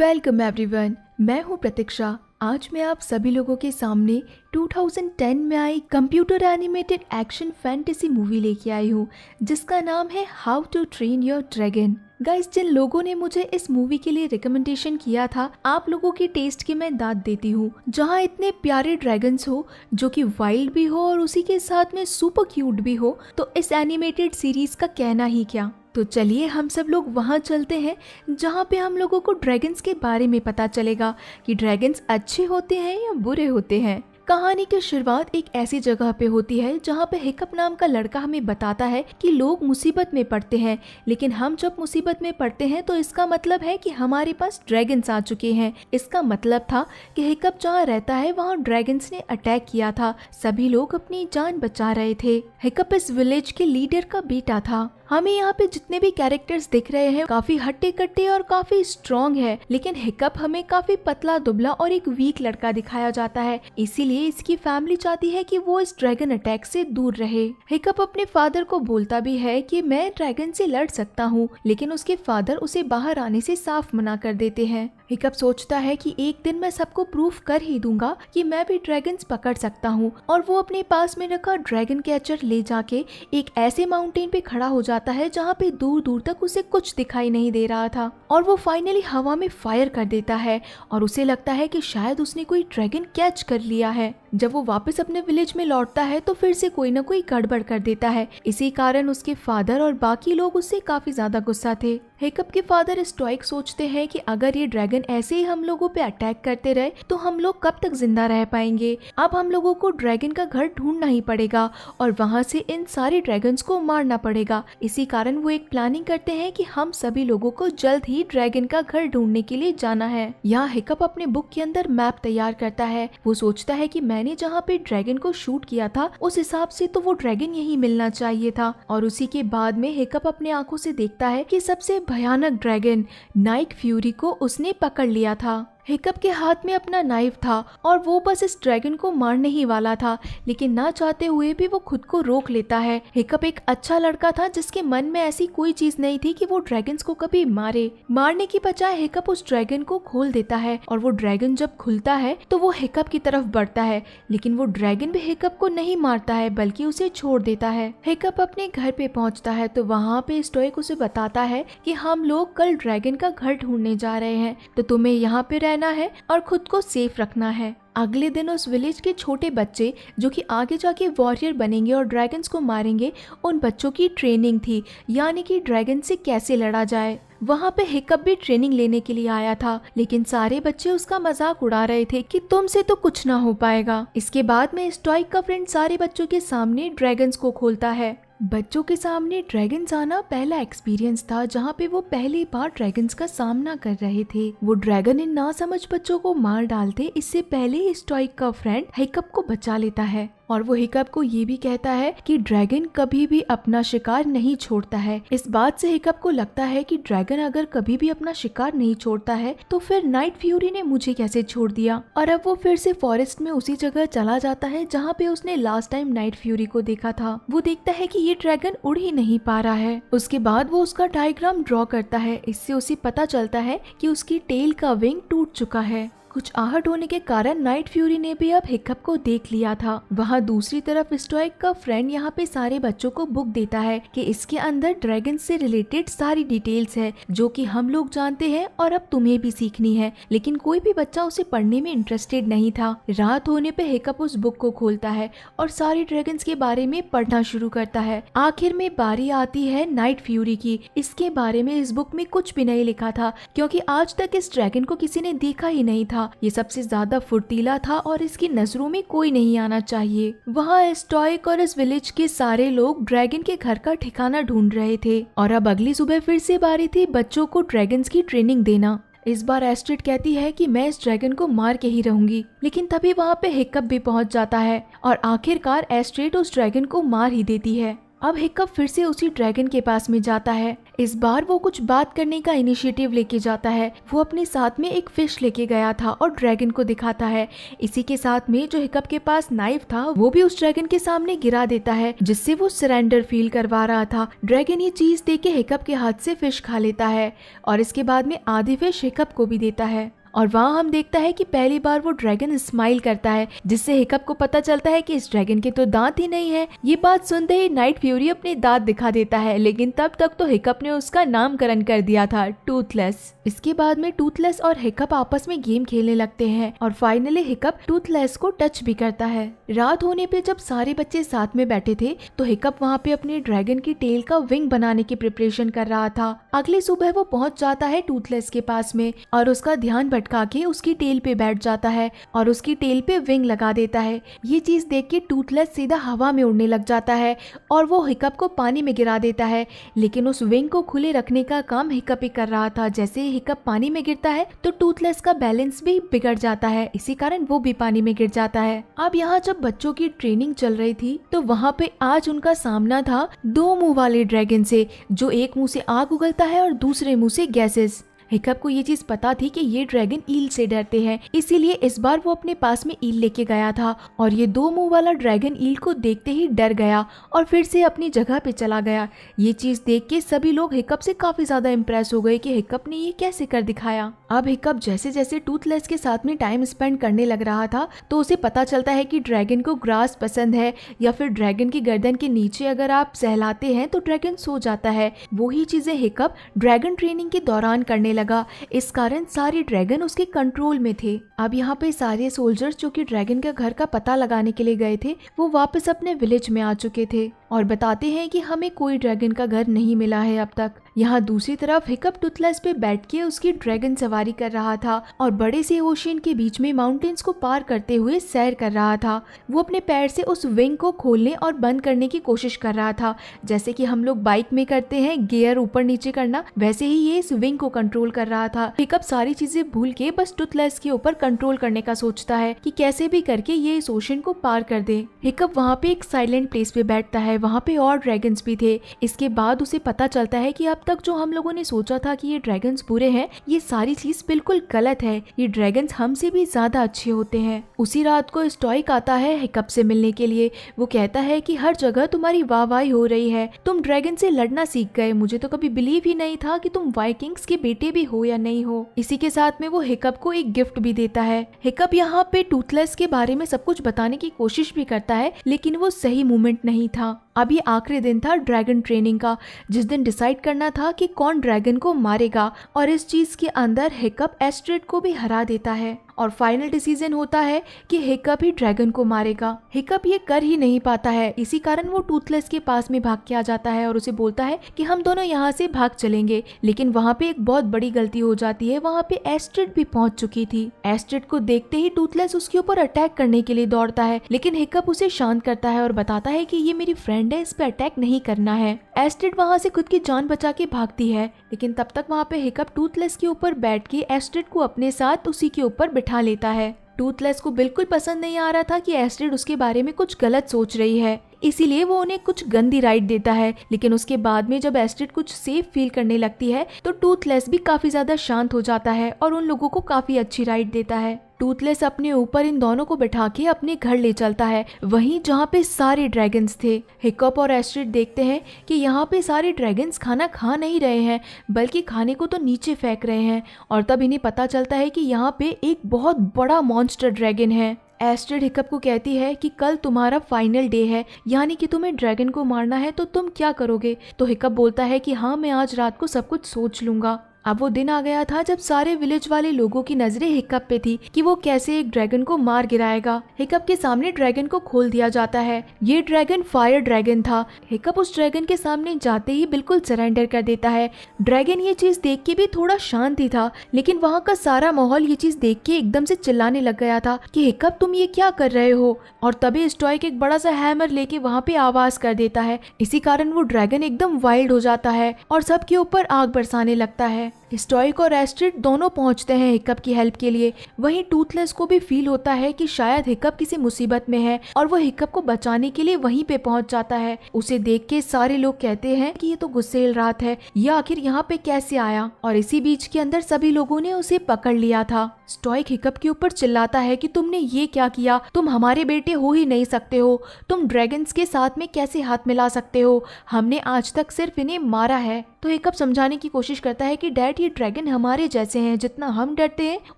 Welcome everyone, मैं हूं प्रतीक्षा। आज मैं आप सभी लोगों के सामने 2010 में आई computer animated action fantasy movie लेके आई हूँ जिसका नाम है how to train your dragon. Guys, जिन लोगों ने मुझे इस मूवी के लिए रिकमेंडेशन किया था, आप लोगों की टेस्ट की मैं दाद देती हूँ। जहाँ इतने प्यारे ड्रैगन्स हो जो कि वाइल्ड भी हो और उसी के साथ में सुपर क्यूट भी हो, तो इस एनिमेटेड सीरीज का कहना ही क्या। तो चलिए हम सब लोग वहाँ चलते हैं जहाँ पे हम लोगों को ड्रैगन्स के बारे में पता चलेगा कि ड्रैगन्स अच्छे होते हैं या बुरे होते हैं। कहानी की शुरुआत एक ऐसी जगह पे होती है जहाँ पे हिकअप नाम का लड़का हमें बताता है कि लोग मुसीबत में पड़ते हैं, लेकिन हम जब मुसीबत में पड़ते हैं तो इसका मतलब है कि हमारे पास ड्रैगन्स आ चुके हैं। इसका मतलब था कि हिकअप जहाँ रहता है वहाँ ड्रैगन्स ने अटैक किया था। सभी लोग अपनी जान बचा रहे थे। हिकअप इस विलेज के लीडर का बेटा था। हमें यहाँ पे जितने भी कैरेक्टर्स दिख रहे हैं काफी हट्टे कट्टे और काफी स्ट्रॉन्ग है, लेकिन हिकअप हमें काफी पतला दुबला और एक वीक लड़का दिखाया जाता है। इसीलिए इसकी फैमिली चाहती है कि वो इस ड्रैगन अटैक से दूर रहे। हिकअप अपने फादर को बोलता भी है कि मैं ड्रैगन से लड़ सकता हूँ, लेकिन उसके फादर उसे बाहर आने से साफ मना कर देते हैं। हिकअप सोचता है कि एक दिन मैं सबको प्रूफ कर ही दूंगा कि मैं भी ड्रैगन्स पकड़ सकता हूँ, और वो अपने पास में रखा ड्रैगन कैचर ले जाके एक ऐसे माउंटेन पे खड़ा हो जाता है जहाँ पे दूर दूर तक उसे कुछ दिखाई नहीं दे रहा था, और वो फाइनली हवा में फायर कर देता है और उसे लगता है कि शायद उसने कोई ड्रैगन कैच कर लिया है। जब वो वापस अपने विलेज में लौटता है तो फिर से कोई ना कोई गड़बड़ कर देता है। इसी कारण उसके फादर और बाकी लोग उससे काफी ज्यादा गुस्सा थे। हिकअप के फादर स्टोइक सोचते हैं कि अगर ये ड्रैगन ऐसे ही हम लोगों पे अटैक करते रहे तो हम लोग कब तक जिंदा रह पाएंगे। अब हम लोगों को ड्रैगन का घर ढूंढना ही पड़ेगा और वहाँ से इन सारे ड्रैगन्स को मारना पड़ेगा। इसी कारण वो एक प्लानिंग करते हैं कि हम सभी लोगों को जल्द ही ड्रैगन का घर ढूंढने के लिए जाना है। यहाँ हिकअप अपने बुक के अंदर मैप तैयार करता है। वो सोचता है कि मैंने जहाँ पे ड्रैगन को शूट किया था उस हिसाब से तो वो ड्रैगन यही मिलना चाहिए था। और उसी के बाद में हिकअप अपने आंखों से देखता है कि सबसे भयानक ड्रैगन नाइट फ्यूरी को उसने पकड़ लिया था। हिकअप के हाथ में अपना नाइफ था और वो बस इस ड्रैगन को मारने ही वाला था, लेकिन ना चाहते हुए भी वो खुद को रोक लेता है। हिकअप एक अच्छा लड़का था जिसके मन में ऐसी कोई चीज नहीं थी कि वो ड्रैगन्स को कभी मारने की बजाय हिकअप उस ड्रैगन को खोल देता है, और वो ड्रैगन जब खुलता है तो वो हिकअप की तरफ बढ़ता है, लेकिन वो ड्रैगन भी हिकअप को नहीं मारता है बल्कि उसे छोड़ देता है। हिकअप अपने घर पे पहुंचता है तो वहाँ पे स्टोइक उसे बताता है कि हम लोग कल ड्रैगन का घर ढूंढने जा रहे हैं, तो तुम्हें यहाँ पे रहना है और खुद को सेफ रखना है। अगले दिन उस विलेज के छोटे बच्चे जो कि आगे जाके वॉरियर बनेंगे और ड्रैगन्स को मारेंगे, उन बच्चों की ट्रेनिंग थी, यानी कि ड्रैगन से कैसे लड़ा जाए। वहाँ पे हिकअप भी ट्रेनिंग लेने के लिए आया था, लेकिन सारे बच्चे उसका मजाक उड़ा रहे थे कि तुमसे तो कुछ ना हो पाएगा। इसके बाद में स्टोइक का फ्रेंड सारे बच्चों के सामने ड्रैगन्स को खोलता है। बच्चों के सामने ड्रैगन्स आना पहला एक्सपीरियंस था जहाँ पे वो पहली बार ड्रैगन्स का सामना कर रहे थे। वो ड्रैगन इन नासमझ बच्चों को मार डालते इससे पहले स्टोइक का फ्रेंड हिकअप को बचा लेता है, और वो हिकअप को ये भी कहता है कि ड्रैगन कभी भी अपना शिकार नहीं छोड़ता है। इस बात से हिकअप को लगता है कि ड्रैगन अगर कभी भी अपना शिकार नहीं छोड़ता है तो फिर नाइट फ्यूरी ने मुझे कैसे छोड़ दिया। और अब वो फिर से फॉरेस्ट में उसी जगह चला जाता है जहाँ पे उसने लास्ट टाइम नाइट फ्यूरी को देखा था। वो देखता है कि ये ड्रैगन उड़ ही नहीं पा रहा है। उसके बाद वो उसका डायग्राम ड्रॉ करता है। इससे उसे पता चलता है कि उसकी टेल का विंग टूट चुका है। कुछ आहट होने के कारण नाइट फ्यूरी ने भी अब हिकअप को देख लिया था। वहाँ दूसरी तरफ स्टोइक का फ्रेंड यहाँ पे सारे बच्चों को बुक देता है कि इसके अंदर ड्रैगन से रिलेटेड सारी डिटेल्स है जो कि हम लोग जानते हैं और अब तुम्हें भी सीखनी है, लेकिन कोई भी बच्चा उसे पढ़ने में इंटरेस्टेड नहीं था। रात होने पे हिकअप उस बुक को खोलता है और सारे ड्रैगन्स के बारे में पढ़ना शुरू करता है। आखिर में बारी आती है नाइट फ्यूरी की। इसके बारे में इस बुक में कुछ भी नहीं लिखा था क्योंकि आज तक इस ड्रैगन को किसी ने देखा ही नहीं था। ये सबसे ज्यादा फुर्तीला था और इसकी नजरों में कोई नहीं आना चाहिए। वहाँ स्टोइक और इस विलेज के सारे लोग ड्रैगन के घर का ठिकाना ढूंढ रहे थे, और अब अगली सुबह फिर से बारी थी बच्चों को ड्रैगन्स की ट्रेनिंग देना। इस बार एस्ट्रिड कहती है कि मैं इस ड्रैगन को मार के ही रहूंगी, लेकिन तभी वहाँ पे हिकअप भी पहुँच जाता है और आखिरकार एस्ट्रिड उस ड्रैगन को मार ही देती है। अब हिकअप फिर से उसी ड्रैगन के पास में जाता है। इस बार वो कुछ बात करने का इनिशिएटिव लेके जाता है। वो अपने साथ में एक फिश लेके गया था और ड्रैगन को दिखाता है। इसी के साथ में जो हिकअप के पास नाइफ था वो भी उस ड्रैगन के सामने गिरा देता है, जिससे वो सरेंडर फील करवा रहा था। ड्रैगन ये चीज देख के हिकअप के हाथ से फिश खा लेता है और इसके बाद में आधी फिश हिकअप को भी देता है। और वहाँ हम देखता है कि पहली बार वो ड्रैगन स्माइल करता है, जिससे हिकअप को पता चलता है कि इस ड्रैगन के तो दांत ही नहीं है। ये बात सुनते ही नाइट फ्यूरी अपने दांत दिखा देता है, लेकिन तब तक तो हिकअप ने उसका नामकरण कर दिया था टूथलेस। इसके बाद में टूथलेस और हिकअप आपस में गेम खेलने लगते हैं और फाइनली हिकअप टूथलेस को टच भी करता है। रात होने पे जब सारे बच्चे साथ में बैठे थे तो हिकअप वहाँ पे अपने ड्रैगन की टेल का विंग बनाने की प्रिपरेशन कर रहा था। अगली सुबह वो पहुंच जाता है टूथलेस के पास में और उसका ध्यान भटका के उसकी टेल पे बैठ जाता है और उसकी टेल पे विंग लगा देता है। ये चीज देख के टूथलेस सीधा हवा में उड़ने लग जाता है और वो हिकअप को पानी में गिरा देता है, लेकिन उस विंग को खुले रखने का काम हिकअप ही कर रहा था। जैसे ही हिकअप पानी में गिरता है तो टूथलेस का बैलेंस भी बिगड़ जाता है, इसी कारण वो भी पानी में गिर जाता है। अब यहाँ जब बच्चों की ट्रेनिंग चल रही थी तो वहाँ पे आज उनका सामना था दो मुंह वाले ड्रैगन से, जो एक मुंह से आग उगलता है और दूसरे मुंह से गैसेस। हिकअप को ये चीज पता थी कि ये ड्रैगन ईल से डरते हैं, इसीलिए इस बार वो अपने पास में ईल लेके गया था और ये दो मुंह वाला ड्रैगन ईल को देखते ही डर गया और फिर से अपनी जगह पे चला गया। ये चीज देख के सभी लोग हिकअप से काफी ज्यादा इम्प्रेस हो गए कि हिकअप ने ये कैसे कर दिखाया। अब हिकअप जैसे जैसे टूथलेस के साथ में टाइम स्पेंड करने लग रहा था तो उसे पता चलता है कि ड्रैगन को ग्रास पसंद है या फिर ड्रैगन की गर्दन के नीचे अगर आप सहलाते हैं तो ड्रैगन सो जाता है। वही चीजें हिकअप ड्रैगन ट्रेनिंग के दौरान करने लगा, इस कारण सारे ड्रैगन उसके कंट्रोल में थे। अब यहाँ पे सारे सोल्जर्स जो कि ड्रैगन के घर का पता लगाने के लिए गए थे वो वापस अपने विलेज में आ चुके थे और बताते हैं कि हमें कोई ड्रैगन का घर नहीं मिला है अब तक। यहाँ दूसरी तरफ हिकअप टूथलेस पे बैठ के उसकी ड्रैगन सवारी कर रहा था और बड़े से ओशियन के बीच में माउंटेन्स को पार करते हुए सैर कर रहा था। वो अपने पैर से उस विंग को खोलने और बंद करने की कोशिश कर रहा था, जैसे कि हम लोग बाइक में करते हैं गियर ऊपर नीचे करना, वैसे ही ये इस विंग को कंट्रोल कर रहा था। हिकअप सारी चीजें भूल के बस टूथलेस के ऊपर कंट्रोल करने का सोचता है कि कैसे भी करके ये इस ओशियन को पार कर दे। हिकअप वहाँ पे एक साइलेंट प्लेस पे बैठता है, वहाँ पे और ड्रैगन्स भी थे। इसके बाद उसे पता चलता है कि अब तक जो हम लोगों ने सोचा था कि ये ड्रैगन्स बुरे हैं, ये सारी चीज बिल्कुल गलत है। ये ड्रैगन्स हमसे भी ज्यादा अच्छे होते हैं। उसी रात को स्टोइक आता है हिकअप से मिलने के लिए। वो कहता है कि हर जगह तुम्हारी वाहवाही हो रही है, तुम ड्रैगन से लड़ना सीख गए। मुझे तो कभी बिलीव ही नहीं था कि तुम वाइकिंग्स के बेटे भी हो या नहीं हो। इसी के साथ में वो हिकअप को एक गिफ्ट भी देता है। हिकअप यहाँ पे टूथलेस के बारे में सब कुछ बताने की कोशिश भी करता है, लेकिन वो सही मोमेंट नहीं था। अब ये आखिरी दिन था ड्रैगन ट्रेनिंग का, जिस दिन डिसाइड करना था कि कौन ड्रैगन को मारेगा, और इस चीज के अंदर हिकअप एस्ट्रिड को भी हरा देता है और फाइनल डिसीजन होता है कि हिकअप ही ड्रैगन को मारेगा। हिकअप ये कर ही नहीं पाता है, इसी कारण वो टूथलेस के पास में भाग के आ जाता है और उसे बोलता है कि हम दोनों यहाँ से भाग चलेंगे। लेकिन वहाँ पे एक बहुत बड़ी गलती हो जाती है, वहाँ पे एस्ट्रिड भी पहुँच चुकी थी। एस्ट्रिड को देखते ही टूथलेस उसके ऊपर अटैक करने के लिए दौड़ता है, लेकिन हिकअप उसे शांत करता है और बताता है कि ये मेरी फ्रेंड है, इस पे अटैक नहीं करना है। एस्ट्रिड वहाँ से खुद की जान बचा के भागती है, लेकिन तब तक वहाँ पे हिकअप टूथलेस के ऊपर बैठ के एस्ट्रिड को अपने साथ उसी के ऊपर बिठा लेता है। टूथलेस को बिल्कुल पसंद नहीं आ रहा था कि एस्ट्रिड उसके बारे में कुछ गलत सोच रही है, इसीलिए वो उन्हें कुछ गंदी राइड देता है। लेकिन उसके बाद में जब एस्ट्रिड कुछ सेफ फील करने लगती है तो टूथलेस भी काफी ज्यादा शांत हो जाता है और उन लोगों को काफी अच्छी राइड देता है। टूथलेस अपने ऊपर इन दोनों को बिठा के अपने घर ले चलता है, वहीं जहाँ पे सारे ड्रैगन्स थे। हिकअप और एस्ट्रिड देखते हैं कि यहाँ पे सारे ड्रैगन्स खाना खा नहीं रहे हैं, बल्कि खाने को तो नीचे फेंक रहे हैं, और तब इन्हें पता चलता है कि यहाँ पे एक बहुत बड़ा मॉन्स्टर ड्रैगन है। एस्ट्रिड हिकअप को कहती है कि कल तुम्हारा फाइनल डे है, यानी कि तुम्हें ड्रैगन को मारना है, तो तुम क्या करोगे? तो हिकअप बोलता है कि हाँ, मैं आज रात को सब कुछ सोच लूंगा। अब वो दिन आ गया था जब सारे विलेज वाले लोगों की नजरें हिकअप पे थी कि वो कैसे एक ड्रैगन को मार गिराएगा। हिकअप के सामने ड्रैगन को खोल दिया जाता है। ये ड्रैगन फायर ड्रैगन था। हिकअप उस ड्रैगन के सामने जाते ही बिल्कुल सरेंडर कर देता है। ड्रैगन ये चीज देख के भी थोड़ा शांत ही था, लेकिन वहाँ का सारा माहौल ये चीज देख के एकदम से चिल्लाने लग गया था कि हिकअप तुम ये क्या कर रहे हो। और तभी स्टोइक एक बड़ा सा हैमर लेके वहाँ पे आवाज कर देता है। इसी कारण वो ड्रैगन एकदम वाइल्ड हो जाता है और सबके ऊपर आग बरसाने लगता है। स्टॉइक और एस्ट्रिड दोनों पहुंचते हैं हिकअप की हेल्प के लिए। वहीं टूथलेस को भी फील होता है कि शायद हिकअप किसी मुसीबत में है और वो हिकअप को बचाने के लिए वहीं पे पहुंच जाता है। उसे देख के सारे लोग कहते हैं कि ये तो गुस्सेल रात है, ये आखिर यहाँ पे कैसे आया। और इसी बीच के अंदर सभी लोगों ने उसे पकड़ लिया था। स्टॉइक हिकअप के ऊपर चिल्लाता है कि तुमने ये क्या किया, तुम हमारे बेटे हो ही नहीं सकते हो, तुम ड्रैगन्स के साथ में कैसे हाथ मिला सकते हो, हमने आज तक सिर्फ इन्हें मारा है। तो हिकअप समझाने की कोशिश करता है कि डैड ये ड्रैगन हमारे जैसे हैं, जितना हम डरते हैं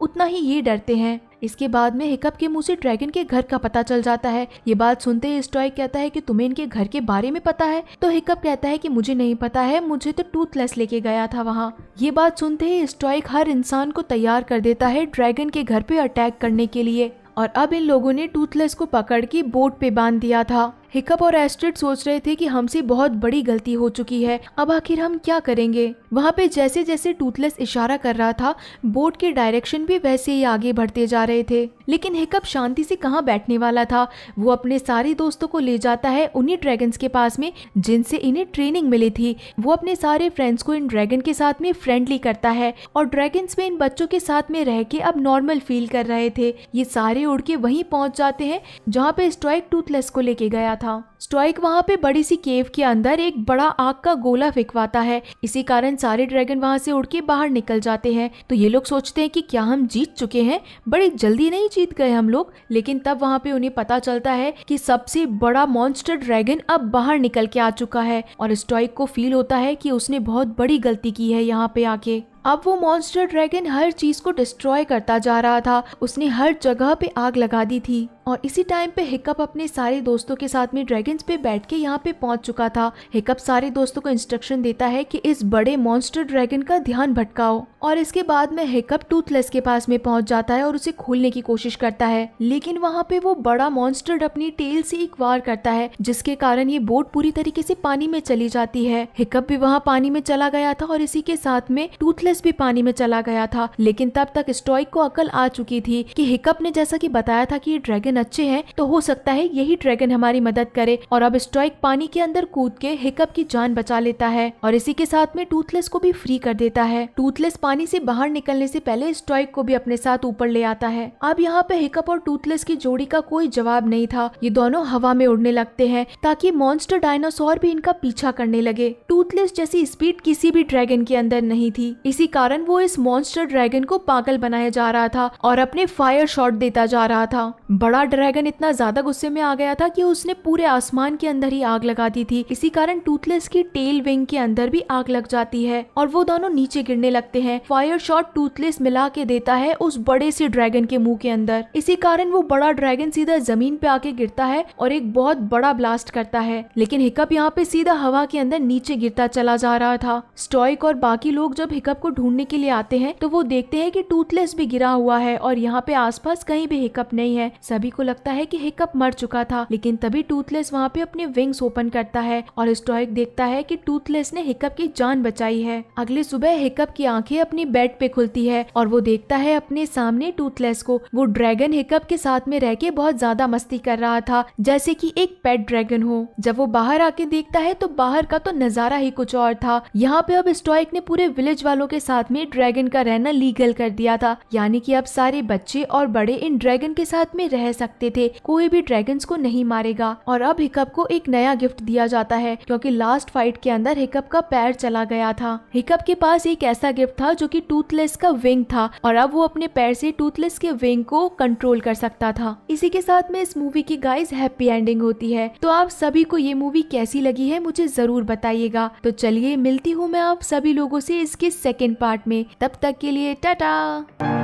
उतना ही ये डरते हैं। इसके बाद में हिकअप के मुंह से ड्रैगन के घर का पता चल जाता है। ये बात सुनते ही स्टॉइक कहता है कि तुम्हें इनके घर के बारे में पता है। तो हिकअप कहता है कि मुझे नहीं पता है, मुझे तो टूथलेस लेके गया था वहाँ। ये बात सुनते ही स्टॉइक हर इंसान को तैयार कर देता है ड्रैगन के घर पे अटैक करने के लिए। और अब इन लोगों ने टूथलेस को पकड़ के बोट पे बांध दिया था। हिकअप और एस्ट्रिड सोच रहे थे कि हमसे बहुत बड़ी गलती हो चुकी है, अब आखिर हम क्या करेंगे। वहाँ पे जैसे जैसे टूथलेस इशारा कर रहा था, बोट के डायरेक्शन भी वैसे ही आगे बढ़ते जा रहे थे। लेकिन हिकअप शांति से कहाँ बैठने वाला था। वो अपने सारे दोस्तों को ले जाता है उन्हीं ड्रैगन्स के पास में जिनसे इन्हें ट्रेनिंग मिली थी। वो अपने सारे फ्रेंड्स को इन ड्रैगन के साथ में फ्रेंडली करता है और ड्रैगन्स में इन बच्चों के साथ में रह के अब नॉर्मल फील कर रहे थे। ये सारे उड़ के वहीं पहुंच जाते हैं जहाँ पे स्टॉइक टूथलेस को लेके गया था। स्टॉइक वहाँ पे बड़ी सी केव के अंदर एक बड़ा आग का गोला फेंकवाता है। इसी कारण सारे ड्रैगन वहाँ से उड़ के बाहर निकल जाते हैं। तो ये लोग सोचते हैं कि क्या हम जीत चुके हैं, बड़ी जल्दी नहीं जीत गए हम लोग। लेकिन तब वहाँ पे उन्हें पता चलता है कि सबसे बड़ा मॉन्स्टर ड्रैगन अब बाहर निकल के आ चुका है और स्टॉइक को फील होता है कि उसने बहुत बड़ी गलती की है यहाँ पे आके। अब वो मॉन्स्टर ड्रैगन हर चीज को डिस्ट्रॉय करता जा रहा था, उसने हर जगह पे आग लगा दी थी। और इसी टाइम पे हिकअप अपने सारे दोस्तों के साथ में ड्रैगन्स पे बैठ के यहाँ पे पहुंच चुका था। हिकअप सारे दोस्तों को इंस्ट्रक्शन देता है कि इस बड़े मॉन्स्टर ड्रैगन का ध्यान भटकाओ। और इसके बाद में हिकअप टूथलेस के पास में पहुंच जाता है और उसे खोलने की कोशिश करता है। लेकिन वहाँ पे वो बड़ा मॉन्स्टर अपनी टेल से एक वार करता है, जिसके कारण ये बोट पूरी तरीके से पानी में चली जाती है। हिकअप भी वहाँ पानी में चला गया था और इसी के साथ में टूथलेस भी पानी में चला गया था। लेकिन तब तक स्टॉइक को अकल आ चुकी थी कि हिकअप ने जैसा कि बताया था कि ये ड्रैगन अच्छे हैं, तो हो सकता है यही ड्रैगन हमारी मदद करे। और अब स्टॉइक पानी के अंदर कूद के हिकअप की जान बचा लेता है और इसी के साथ में टूथलेस को भी फ्री कर देता है। टूथलेस पानी से बाहर निकलने से पहले स्टॉइक को भी अपने साथ ऊपर ले आता है। अब यहाँ पे हिकअप और टूथलेस की जोड़ी का कोई जवाब नहीं था। ये दोनों हवा में उड़ने लगते हैं ताकि मॉन्स्टर डायनासोर भी इनका पीछा करने लगे। टूथलेस जैसी स्पीड किसी भी ड्रैगन के अंदर नहीं थी, इसी कारण वो इस मॉन्स्टर ड्रैगन को पागल बनाया जा रहा था और अपने फायर शॉट देता जा रहा था। बड़ा ड्रैगन इतना ज्यादा गुस्से में आ गया था कि उसने पूरे आसमान के अंदर ही आग लगा दी थी। इसी कारण टूथलेस की टेल विंग के अंदर भी आग लग जाती है और वो दोनों नीचे गिरने लगते हैं। फायर शॉट टूथलेस मिला के देता है उस बड़े से ड्रैगन के मुंह के अंदर। इसी कारण वो बड़ा ड्रैगन सीधा जमीन पे आके गिरता है और एक बहुत बड़ा ब्लास्ट करता है। लेकिन हिकअप यहाँ पे सीधा हवा के अंदर नीचे गिरता चला जा रहा था। स्टॉइक और बाकी लोग जब हिकअप को ढूंढने के लिए आते हैं तो वो देखते हैं कि टूथलेस भी गिरा हुआ है और यहाँ पे आसपास कहीं भी हिकअप नहीं है। सभी को लगता है कि हिकअप मर चुका था। लेकिन तभी टूथलेस वहाँ पे अपने विंग्स ओपन करता है और स्टॉइक देखता है कि टूथलेस ने हिकअप की जान बचाई है। अगले सुबह हिकअप की आंखें अपनी बेड पे खुलती है और वो देखता है अपने सामने टूथलेस को। वो ड्रैगन हिकअप के साथ में रह के बहुत ज्यादा मस्ती कर रहा था, जैसे कि एक पेट ड्रैगन हो। जब वो बाहर आके देखता है तो बाहर का तो नजारा ही कुछ और था। यहाँ पे अब स्टॉइक ने पूरे विलेज वालों के साथ में ड्रैगन का रहना लीगल कर दिया था, यानी कि अब सारे बच्चे और बड़े इन ड्रैगन के साथ में रह सकते थे, कोई भी ड्रैगन्स को नहीं मारेगा। और अब हिकअप को एक नया गिफ्ट दिया जाता है क्योंकि लास्ट फाइट के अंदर हिकअप का पैर चला गया था। हिकअप के पास एक ऐसा गिफ्ट था जो कि टूथलेस का विंग था और अब वो अपने पैर से टूथलेस के विंग को कंट्रोल कर सकता था। इसी के साथ में इस मूवी की गाइस हैप्पी एंडिंग होती है। तो आप सभी को ये मूवी कैसी लगी है मुझे जरूर बताइएगा। तो चलिए मिलती हूँ मैं आप सभी लोगों से इसके सेकेंड पार्ट में। तब तक के लिए टाटा।